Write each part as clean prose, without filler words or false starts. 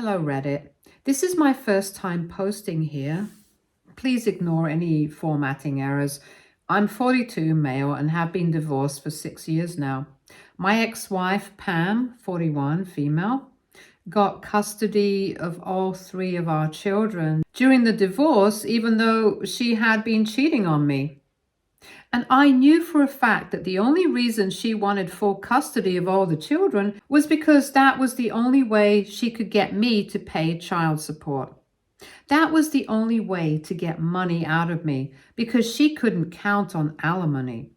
Hello, Reddit. This is my first time posting here. Please ignore any formatting errors. I'm 42, male, and have been divorced for 6 years now. My ex-wife, Pam, 41, female, got custody of all 3 of our children during the divorce, even though she had been cheating on me. And I knew for a fact that the only reason she wanted full custody of all the children was because that was the only way she could get me to pay child support. That was the only way to get money out of me because she couldn't count on alimony.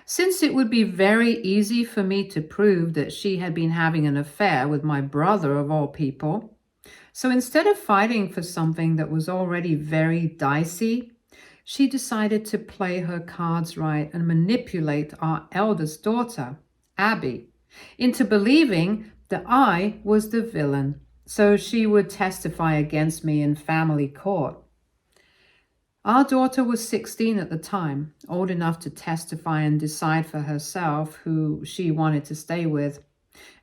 Since it would be very easy for me to prove that she had been having an affair with my brother of all people, so instead of fighting for something that was already very dicey, she decided to play her cards right and manipulate our eldest daughter, Abby, into believing that I was the villain, so she would testify against me in family court. Our daughter was 16 at the time, old enough to testify and decide for herself who she wanted to stay with,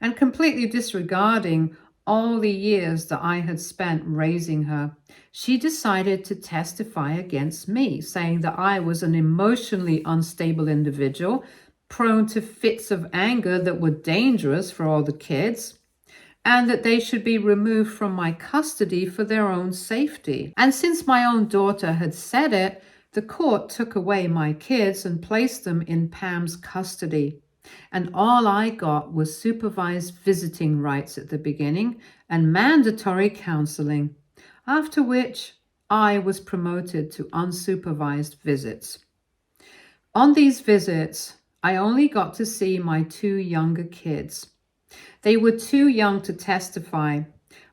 and completely disregarding all the years that I had spent raising her, she decided to testify against me, saying that I was an emotionally unstable individual, prone to fits of anger that were dangerous for all the kids, and that they should be removed from my custody for their own safety. And since my own daughter had said it, the court took away my kids and placed them in Pam's custody. And all I got was supervised visiting rights at the beginning and mandatory counseling, after which I was promoted to unsupervised visits. On these visits, I only got to see my 2 younger kids. They were too young to testify.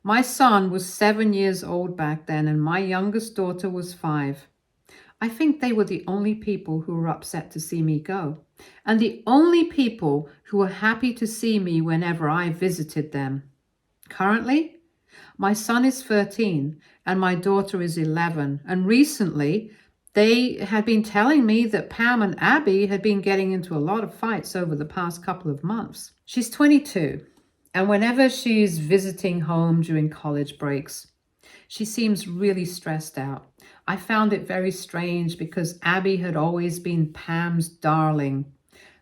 My son was 7 years old back then, and my youngest daughter was 5. I think they were the only people who were upset to see me go, and the only people who were happy to see me whenever I visited them. Currently, my son is 13 and my daughter is 11, and recently they had been telling me that Pam and Abby had been getting into a lot of fights over the past couple of months. She's 22, and whenever she's visiting home during college breaks, she seems really stressed out. I found it very strange because Abby had always been Pam's darling.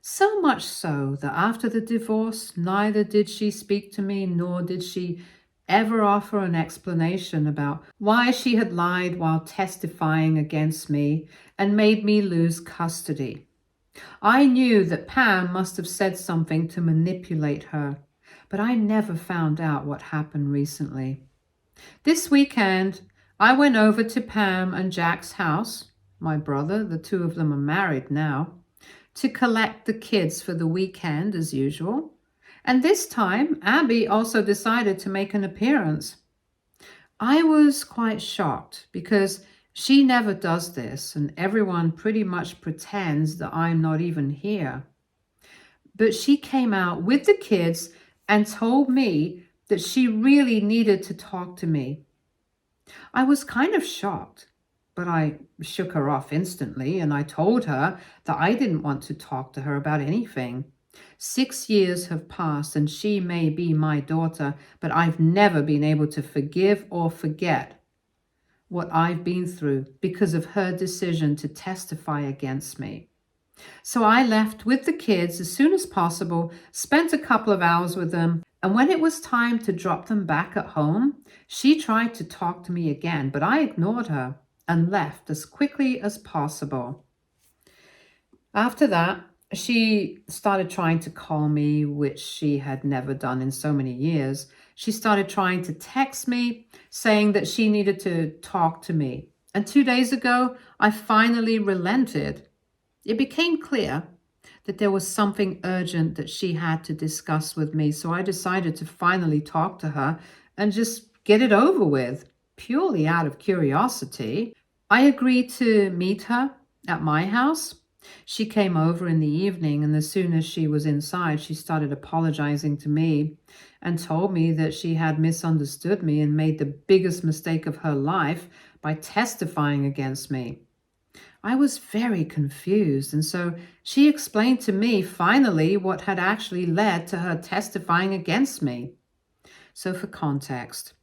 So much so that after the divorce, neither did she speak to me, nor did she ever offer an explanation about why she had lied while testifying against me and made me lose custody. I knew that Pam must have said something to manipulate her, but I never found out what happened recently. This weekend, I went over to Pam and Jack's house, my brother, the 2 of them are married now, to collect the kids for the weekend as usual. And this time, Abby also decided to make an appearance. I was quite shocked because she never does this, and everyone pretty much pretends that I'm not even here. But she came out with the kids and told me that she really needed to talk to me. I was kind of shocked, but I shook her off instantly, and I told her that I didn't want to talk to her about anything. 6 years have passed, and she may be my daughter, but I've never been able to forgive or forget what I've been through because of her decision to testify against me. So I left with the kids as soon as possible, spent a couple of hours with them, and when it was time to drop them back at home, she tried to talk to me again, but I ignored her and left as quickly as possible. After that, she started trying to call me, which she had never done in so many years. She started trying to text me, saying that she needed to talk to me. And 2 days ago, I finally relented. It became clear that there was something urgent that she had to discuss with me, so I decided to finally talk to her and just get it over with, purely out of curiosity. I agreed to meet her at my house. She came over in the evening, and as soon as she was inside, she started apologizing to me and told me that she had misunderstood me and made the biggest mistake of her life by testifying against me. I was very confused, and so she explained to me finally what had actually led to her testifying against me. So for context,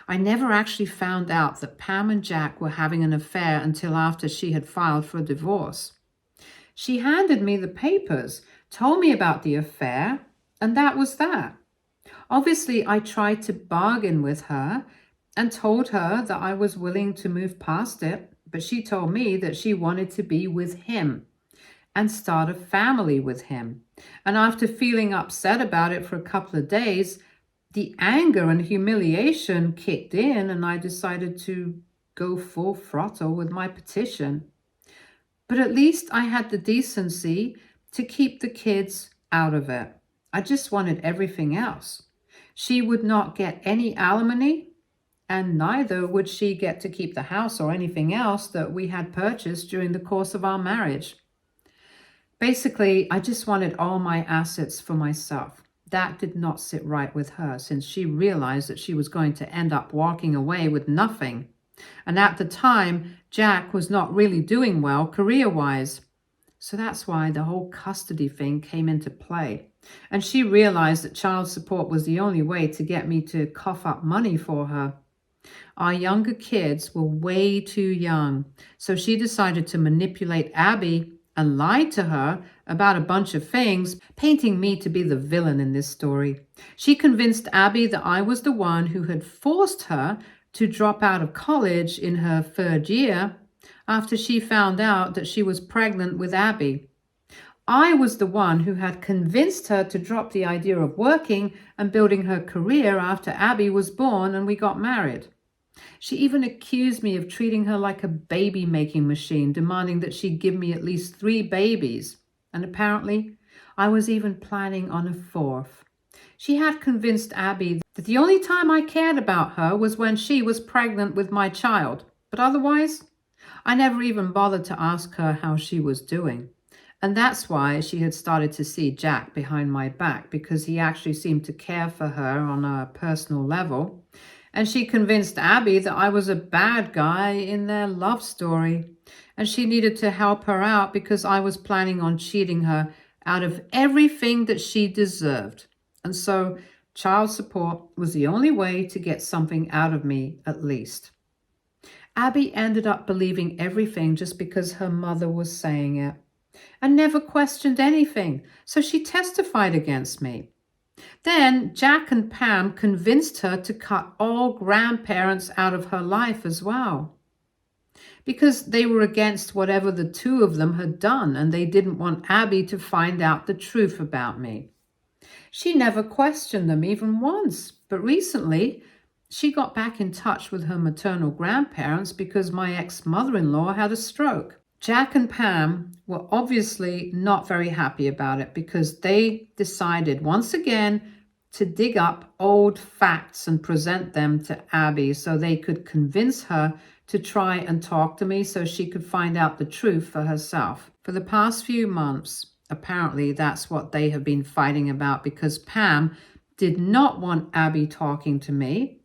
I never actually found out that Pam and Jack were having an affair until after she had filed for a divorce. She handed me the papers, told me about the affair, and that was that. Obviously, I tried to bargain with her and told her that I was willing to move past it, but she told me that she wanted to be with him and start a family with him. And after feeling upset about it for a couple of days, the anger and humiliation kicked in, and I decided to go full throttle with my petition. But at least I had the decency to keep the kids out of it. I just wanted everything else. She would not get any alimony, and neither would she get to keep the house or anything else that we had purchased during the course of our marriage. Basically, I just wanted all my assets for myself. That did not sit right with her, since she realized that she was going to end up walking away with nothing. And at the time, Jack was not really doing well career-wise. So that's why the whole custody thing came into play. And she realized that child support was the only way to get me to cough up money for her. Our younger kids were way too young, so she decided to manipulate Abby and lied to her about a bunch of things, painting me to be the villain in this story. She convinced Abby that I was the one who had forced her to drop out of college in her third year after she found out that she was pregnant with Abby. I was the one who had convinced her to drop the idea of working and building her career after Abby was born and we got married. She even accused me of treating her like a baby-making machine, demanding that she give me at least 3 babies. And apparently, I was even planning on a 4th. She had convinced Abby that the only time I cared about her was when she was pregnant with my child. But otherwise, I never even bothered to ask her how she was doing. And that's why she had started to see Jack behind my back, because he actually seemed to care for her on a personal level. And she convinced Abby that I was a bad guy in their love story. And she needed to help her out because I was planning on cheating her out of everything that she deserved. And so child support was the only way to get something out of me, at least. Abby ended up believing everything just because her mother was saying it, and never questioned anything, so she testified against me. Then Jack and Pam convinced her to cut all grandparents out of her life as well, because they were against whatever the 2 of them had done, and they didn't want Abby to find out the truth about me. She never questioned them even once, but recently she got back in touch with her maternal grandparents because my ex-mother-in-law had a stroke. Jack and Pam were obviously not very happy about it because they decided once again to dig up old facts and present them to Abby so they could convince her to try and talk to me so she could find out the truth for herself. For the past few months, apparently that's what they have been fighting about, because Pam did not want Abby talking to me.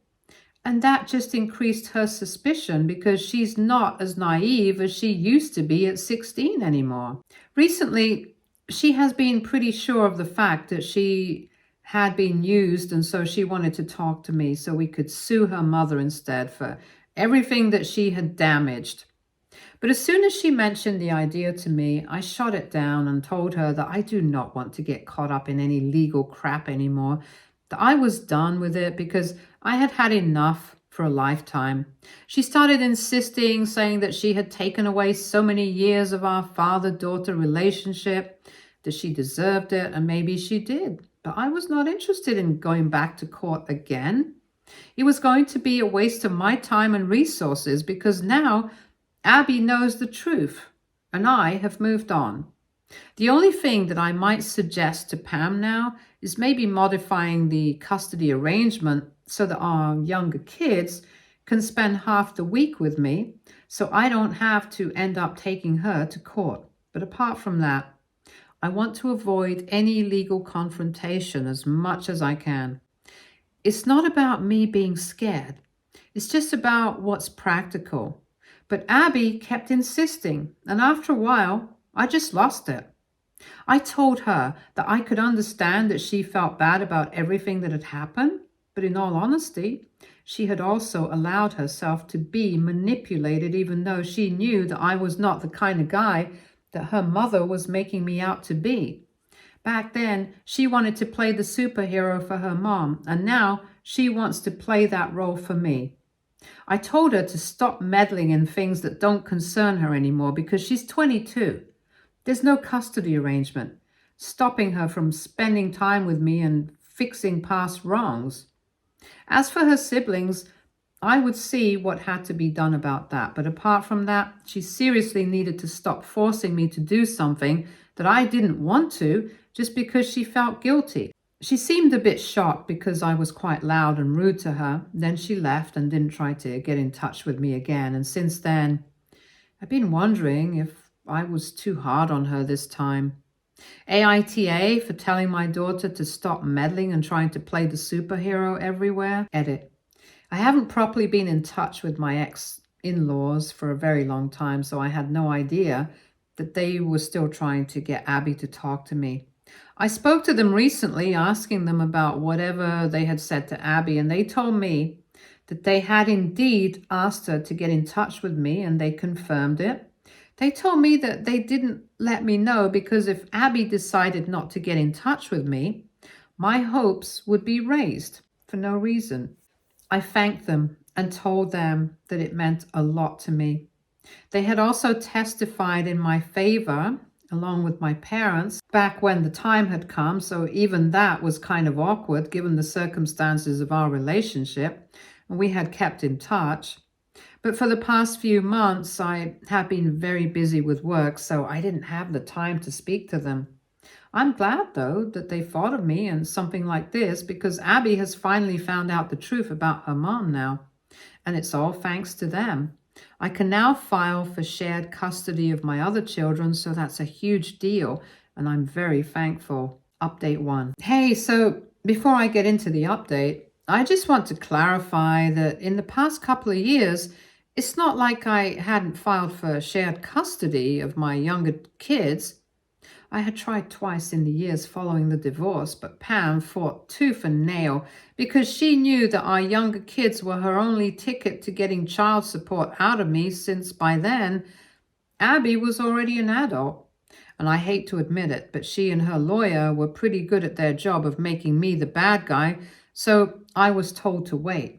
And that just increased her suspicion because she's not as naive as she used to be at 16 anymore. Recently, she has been pretty sure of the fact that she had been used, and so she wanted to talk to me so we could sue her mother instead for everything that she had damaged. But as soon as she mentioned the idea to me, I shot it down and told her that I do not want to get caught up in any legal crap anymore, that I was done with it because I had had enough for a lifetime. She started insisting, saying that she had taken away so many years of our father-daughter relationship, that she deserved it, and maybe she did. But I was not interested in going back to court again. It was going to be a waste of my time and resources because now Abby knows the truth and I have moved on. The only thing that I might suggest to Pam now is maybe modifying the custody arrangement so that our younger kids can spend half the week with me so I don't have to end up taking her to court. But apart from that, I want to avoid any legal confrontation as much as I can. It's not about me being scared. It's just about what's practical. But Abby kept insisting, and after a while, I just lost it. I told her that I could understand that she felt bad about everything that had happened, But in all honesty, she had also allowed herself to be manipulated, even though she knew that I was not the kind of guy that her mother was making me out to be. Back then, she wanted to play the superhero for her mom, and now she wants to play that role for me. I told her to stop meddling in things that don't concern her anymore because she's 22. There's no custody arrangement stopping her from spending time with me and fixing past wrongs. As for her siblings, I would see what had to be done about that. But apart from that, she seriously needed to stop forcing me to do something that I didn't want to just because she felt guilty. She seemed a bit shocked because I was quite loud and rude to her. Then she left and didn't try to get in touch with me again. And since then, I've been wondering if I was too hard on her this time. AITA for telling my daughter to stop meddling and trying to play the superhero everywhere. Edit. I haven't properly been in touch with my ex-in-laws for a very long time, so I had no idea that they were still trying to get Abby to talk to me. I spoke to them recently, asking them about whatever they had said to Abby, and they told me that they had indeed asked her to get in touch with me, and they confirmed it. They told me that they didn't let me know because if Abby decided not to get in touch with me, my hopes would be raised for no reason. I thanked them and told them that it meant a lot to me. They had also testified in my favor, along with my parents, back when the time had come, so even that was kind of awkward given the circumstances of our relationship, and we had kept in touch. But for the past few months, I have been very busy with work, so I didn't have the time to speak to them. I'm glad, though, that they thought of me and something like this because Abby has finally found out the truth about her mom now, and it's all thanks to them. I can now file for shared custody of my other children, so that's a huge deal, and I'm very thankful. Update 1. Hey, so before I get into the update, I just want to clarify that in the past couple of years, it's not like I hadn't filed for shared custody of my younger kids. I had tried twice in the years following the divorce, but Pam fought tooth and nail because she knew that our younger kids were her only ticket to getting child support out of me, since by then, Abby was already an adult. And I hate to admit it, but she and her lawyer were pretty good at their job of making me the bad guy, so I was told to wait.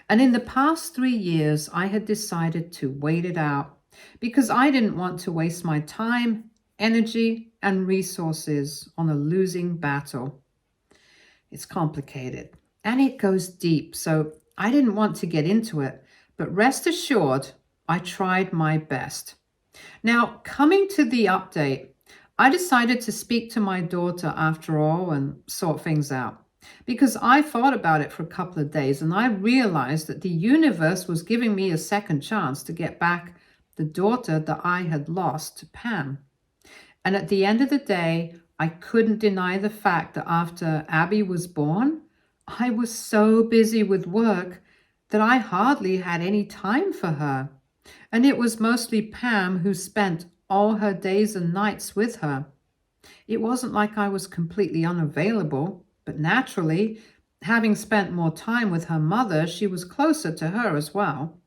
And in the past 3 years, I had decided to wait it out because I didn't want to waste my time, energy, and resources on a losing battle. It's complicated and it goes deep, so I didn't want to get into it, but rest assured, I tried my best. Now, coming to the update, I decided to speak to my daughter after all and sort things out. Because I thought about it for a couple of days and I realized that the universe was giving me a second chance to get back the daughter that I had lost to Pam. And at the end of the day, I couldn't deny the fact that after Abby was born, I was so busy with work that I hardly had any time for her. And it was mostly Pam who spent all her days and nights with her. It wasn't like I was completely unavailable. But naturally, having spent more time with her mother, she was closer to her as well.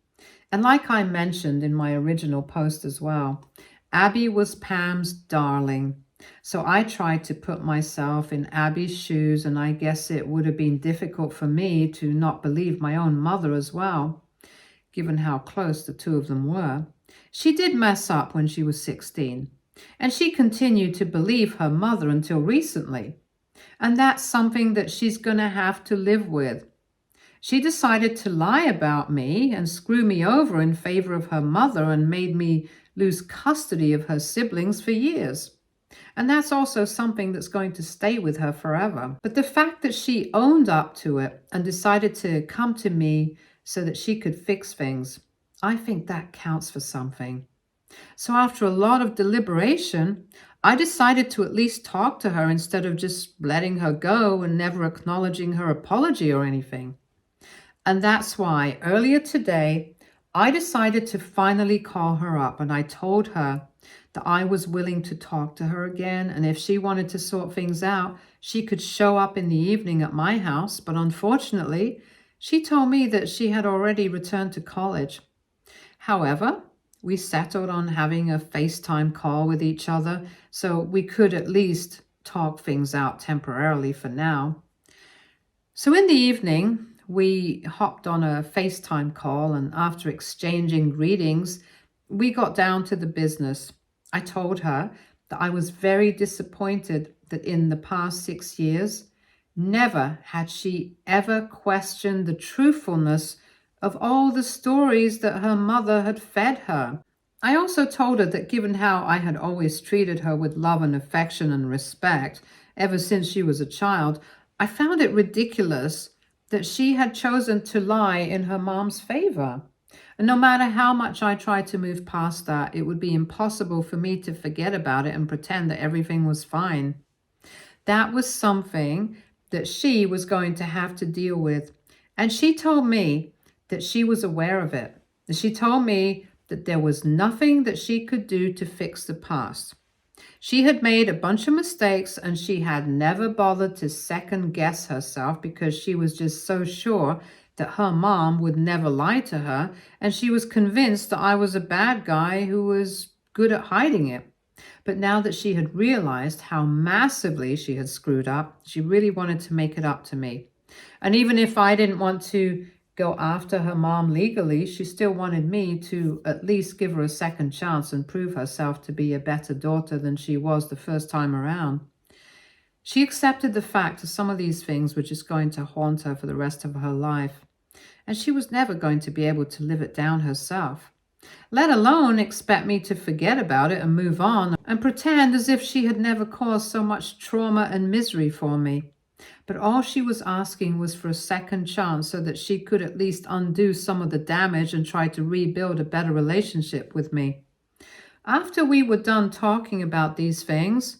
And like I mentioned in my original post as well, Abby was Pam's darling. So I tried to put myself in Abby's shoes, and I guess it would have been difficult for me to not believe my own mother as well, given how close the two of them were. She did mess up when she was 16, and she continued to believe her mother until recently. And that's something that she's going to have to live with. She decided to lie about me and screw me over in favor of her mother and made me lose custody of her siblings for years. And that's also something that's going to stay with her forever. But the fact that she owned up to it and decided to come to me so that she could fix things, I think that counts for something. So after a lot of deliberation, I decided to at least talk to her instead of just letting her go and never acknowledging her apology or anything. And that's why earlier today, I decided to finally call her up, and I told her that I was willing to talk to her again, and if she wanted to sort things out, she could show up in the evening at my house. But unfortunately, she told me that she had already returned to college. However, we settled on having a FaceTime call with each other so we could at least talk things out temporarily for now. So in the evening, we hopped on a FaceTime call, and after exchanging greetings, we got down to the business. I told her that I was very disappointed that in the past 6 years, never had she ever questioned the truthfulness of all the stories that her mother had fed her. I also told her that given how I had always treated her with love and affection and respect ever since she was a child, I found it ridiculous that she had chosen to lie in her mom's favor. And no matter how much I tried to move past that, it would be impossible for me to forget about it and pretend that everything was fine. That was something that she was going to have to deal with. And she told me that she was aware of it. She told me that there was nothing that she could do to fix the past. She had made a bunch of mistakes and she had never bothered to second guess herself because she was just so sure that her mom would never lie to her, and she was convinced that I was a bad guy who was good at hiding it. But now that she had realized how massively she had screwed up, she really wanted to make it up to me. And even if I didn't want to go after her mom legally, she still wanted me to at least give her a second chance and prove herself to be a better daughter than she was the first time around. She accepted the fact that some of these things were just going to haunt her for the rest of her life, and she was never going to be able to live it down herself, let alone expect me to forget about it and move on and pretend as if she had never caused so much trauma and misery for me. But all she was asking was for a second chance so that she could at least undo some of the damage and try to rebuild a better relationship with me. After we were done talking about these things,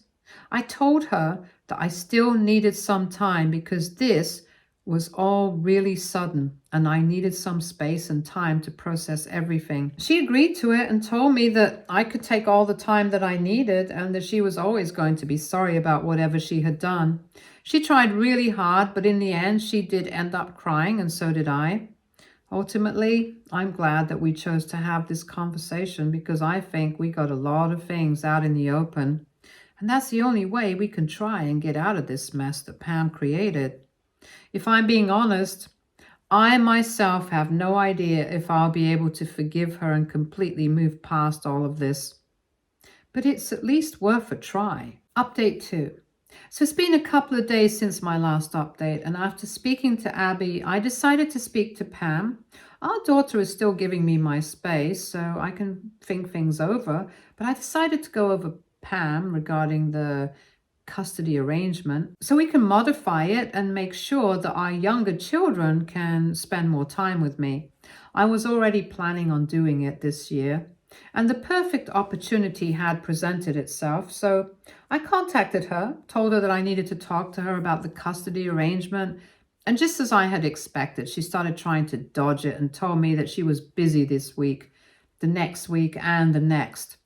I told her that I still needed some time because this was all really sudden and I needed some space and time to process everything. She agreed to it and told me that I could take all the time that I needed and that she was always going to be sorry about whatever she had done. She tried really hard, but in the end, she did end up crying, and so did I. Ultimately, I'm glad that we chose to have this conversation because I think we got a lot of things out in the open. And that's the only way we can try and get out of this mess that Pam created. If I'm being honest, I myself have no idea if I'll be able to forgive her and completely move past all of this. But it's at least worth a try. Update 2. So it's been a couple of days since my last update, and after speaking to Abby, I decided to speak to Pam. Our daughter is still giving me my space, so I can think things over, but I decided to go over Pam regarding the custody arrangement so we can modify it and make sure that our younger children can spend more time with me. I was already planning on doing it this year, and the perfect opportunity had presented itself, so I contacted her, told her that I needed to talk to her about the custody arrangement, and just as I had expected, she started trying to dodge it and told me that she was busy this week, the next week, and the next.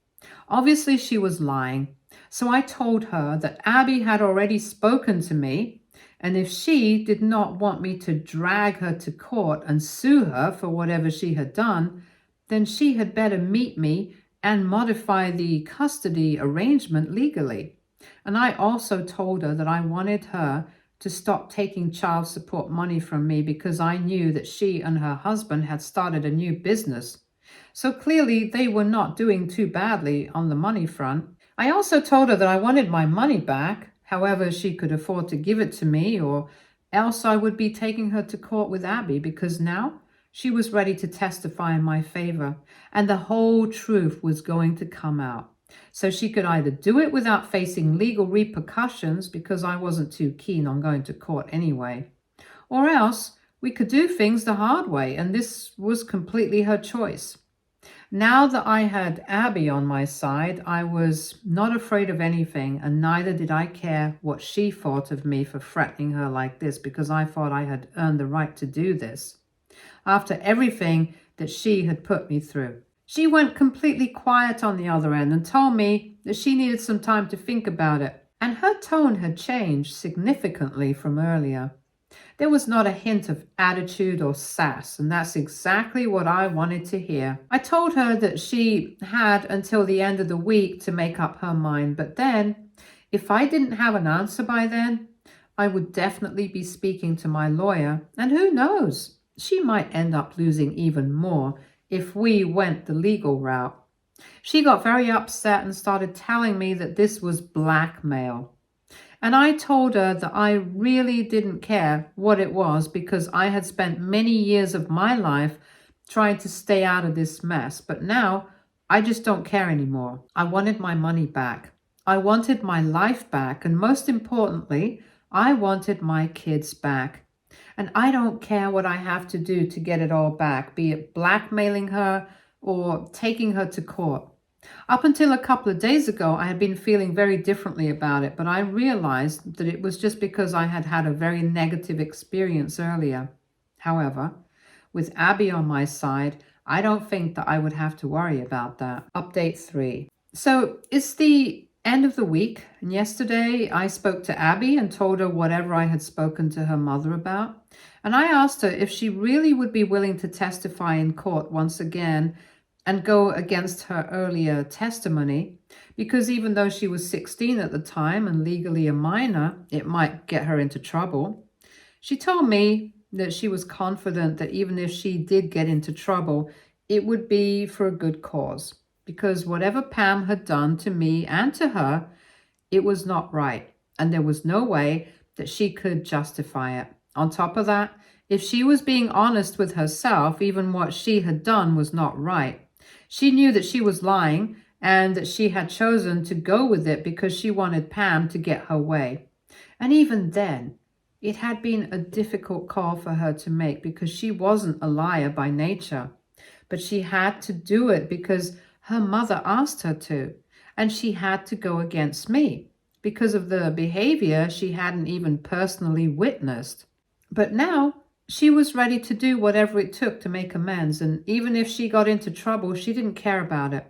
Obviously, she was lying, so I told her that Abby had already spoken to me, and if she did not want me to drag her to court and sue her for whatever she had done, then she had better meet me and modify the custody arrangement legally. And I also told her that I wanted her to stop taking child support money from me because I knew that she and her husband had started a new business. So clearly they were not doing too badly on the money front. I also told her that I wanted my money back, however she could afford to give it to me, or else I would be taking her to court with Abby because now she was ready to testify in my favor, and the whole truth was going to come out. So she could either do it without facing legal repercussions because I wasn't too keen on going to court anyway, or else we could do things the hard way, and this was completely her choice. Now that I had Abby on my side, I was not afraid of anything, and neither did I care what she thought of me for threatening her like this because I thought I had earned the right to do this after everything that she had put me through. She went completely quiet on the other end and told me that she needed some time to think about it. And her tone had changed significantly from earlier. There was not a hint of attitude or sass, and that's exactly what I wanted to hear. I told her that she had until the end of the week to make up her mind, but then, if I didn't have an answer by then, I would definitely be speaking to my lawyer, and who knows, she might end up losing even more if we went the legal route. She got very upset and started telling me that this was blackmail. And I told her that I really didn't care what it was because I had spent many years of my life trying to stay out of this mess. But now I just don't care anymore. I wanted my money back. I wanted my life back. And most importantly, I wanted my kids back. And I don't care what I have to do to get it all back, be it blackmailing her or taking her to court. Up until a couple of days ago, I had been feeling very differently about it, but I realized that it was just because I had had a very negative experience earlier. However, with Abby on my side, I don't think that I would have to worry about that. Update 3. So it's the end of the week, and yesterday I spoke to Abby and told her whatever I had spoken to her mother about. And I asked her if she really would be willing to testify in court once again and go against her earlier testimony, because even though she was 16 at the time and legally a minor, it might get her into trouble. She told me that she was confident that even if she did get into trouble, it would be for a good cause, because whatever Pam had done to me and to her, it was not right, and there was no way that she could justify it. On top of that, if she was being honest with herself, even what she had done was not right. She knew that she was lying and that she had chosen to go with it because she wanted Pam to get her way. And even then, it had been a difficult call for her to make because she wasn't a liar by nature. But she had to do it because her mother asked her to. And she had to go against me because of the behavior she hadn't even personally witnessed. But now, she was ready to do whatever it took to make amends, and even if she got into trouble, she didn't care about it.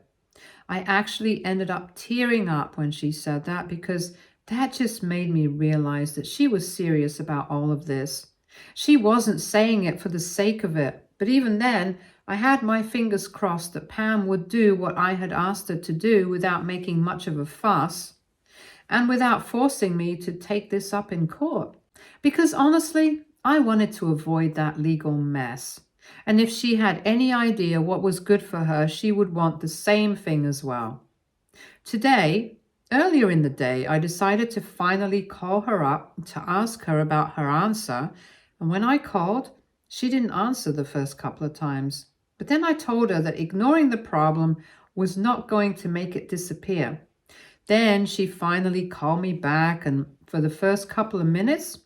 I actually ended up tearing up when she said that because that just made me realize that she was serious about all of this. She wasn't saying it for the sake of it, but even then, I had my fingers crossed that Pam would do what I had asked her to do without making much of a fuss and without forcing me to take this up in court. Because honestly, I wanted to avoid that legal mess. And if she had any idea what was good for her, she would want the same thing as well. Today, earlier in the day, I decided to finally call her up to ask her about her answer. And when I called, she didn't answer the first couple of times. But then I told her that ignoring the problem was not going to make it disappear. Then she finally called me back, and for the first couple of minutes,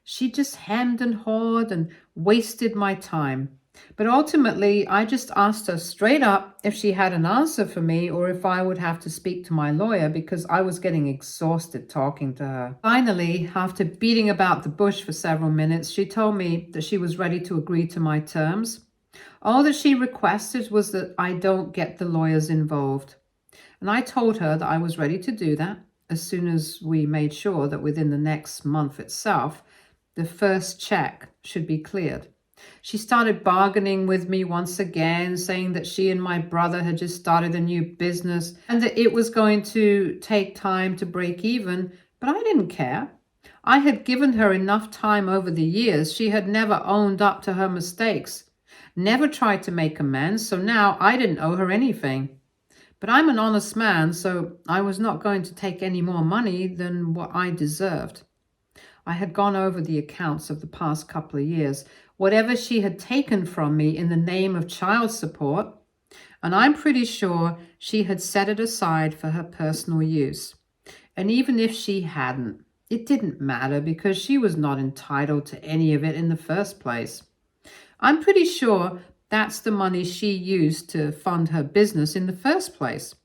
she just hemmed and hawed and wasted my time. But ultimately, I just asked her straight up if she had an answer for me or if I would have to speak to my lawyer because I was getting exhausted talking to her. Finally, after beating about the bush for several minutes, she told me that she was ready to agree to my terms. All that she requested was that I don't get the lawyers involved. And I told her that I was ready to do that as soon as we made sure that within the next month itself, the first check should be cleared. She started bargaining with me once again, saying that she and my brother had just started a new business and that it was going to take time to break even, but I didn't care. I had given her enough time over the years. She had never owned up to her mistakes, never tried to make amends, so now I didn't owe her anything. But I'm an honest man, so I was not going to take any more money than what I deserved. I had gone over the accounts of the past couple of years, whatever she had taken from me in the name of child support, and I'm pretty sure she had set it aside for her personal use. And even if she hadn't, it didn't matter because she was not entitled to any of it in the first place. I'm pretty sure that's the money she used to fund her business in the first place.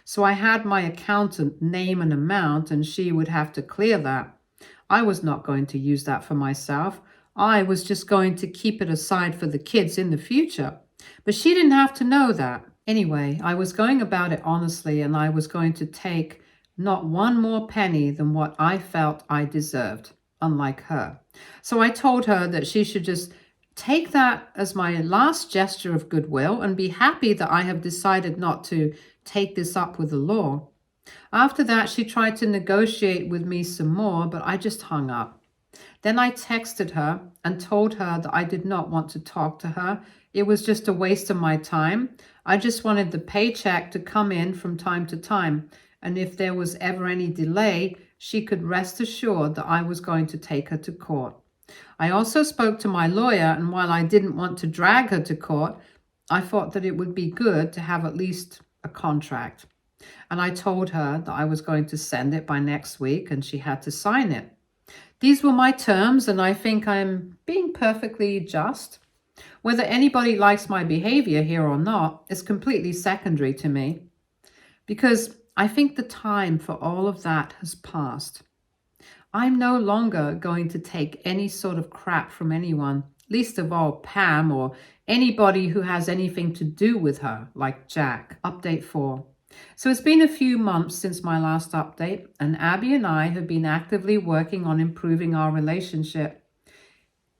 So I had my accountant name an amount and she would have to clear that. I was not going to use that for myself. I was just going to keep it aside for the kids in the future. But she didn't have to know that. Anyway, I was going about it honestly, and I was going to take not one more penny than what I felt I deserved, unlike her. So I told her that she should just take that as my last gesture of goodwill and be happy that I have decided not to take this up with the law. After that, she tried to negotiate with me some more, but I just hung up. Then I texted her and told her that I did not want to talk to her. It was just a waste of my time. I just wanted the paycheck to come in from time to time. And if there was ever any delay, she could rest assured that I was going to take her to court. I also spoke to my lawyer, and while I didn't want to drag her to court, I thought that it would be good to have at least a contract. And I told her that I was going to send it by next week and she had to sign it. These were my terms, and I think I'm being perfectly just. Whether anybody likes my behavior here or not is completely secondary to me, because I think the time for all of that has passed. I'm no longer going to take any sort of crap from anyone, least of all Pam or anybody who has anything to do with her, like Jack. Update 4. So it's been a few months since my last update, and Abby and I have been actively working on improving our relationship.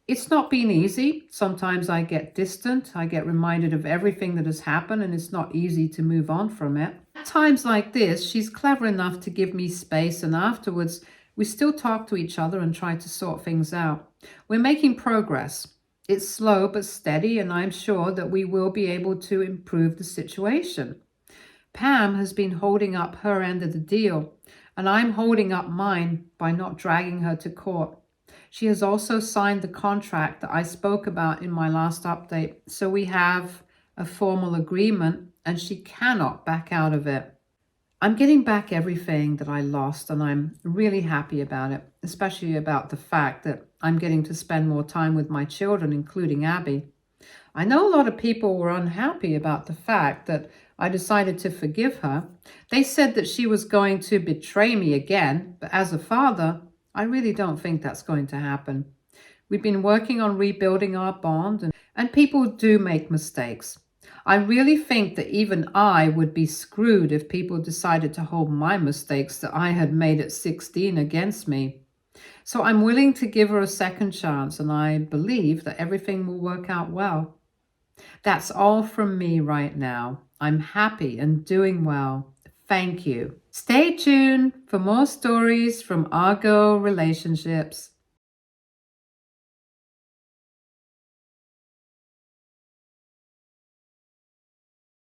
It's not been easy. Sometimes I get distant, I get reminded of everything that has happened, and it's not easy to move on from it. At times like this, she's clever enough to give me space, and afterwards, we still talk to each other and try to sort things out. We're making progress. It's slow but steady, and I'm sure that we will be able to improve the situation. Pam has been holding up her end of the deal, and I'm holding up mine by not dragging her to court. She has also signed the contract that I spoke about in my last update, so we have a formal agreement, and she cannot back out of it. I'm getting back everything that I lost, and I'm really happy about it, especially about the fact that I'm getting to spend more time with my children, including Abby. I know a lot of people were unhappy about the fact that I decided to forgive her. They said that she was going to betray me again, but as a father, I really don't think that's going to happen. We've been working on rebuilding our bond, and people do make mistakes. I really think that even I would be screwed if people decided to hold my mistakes that I had made at 16 against me. So I'm willing to give her a second chance, and I believe that everything will work out well. That's all from me right now. I'm happy and doing well. Thank you. Stay tuned for more stories from Argo Relationships.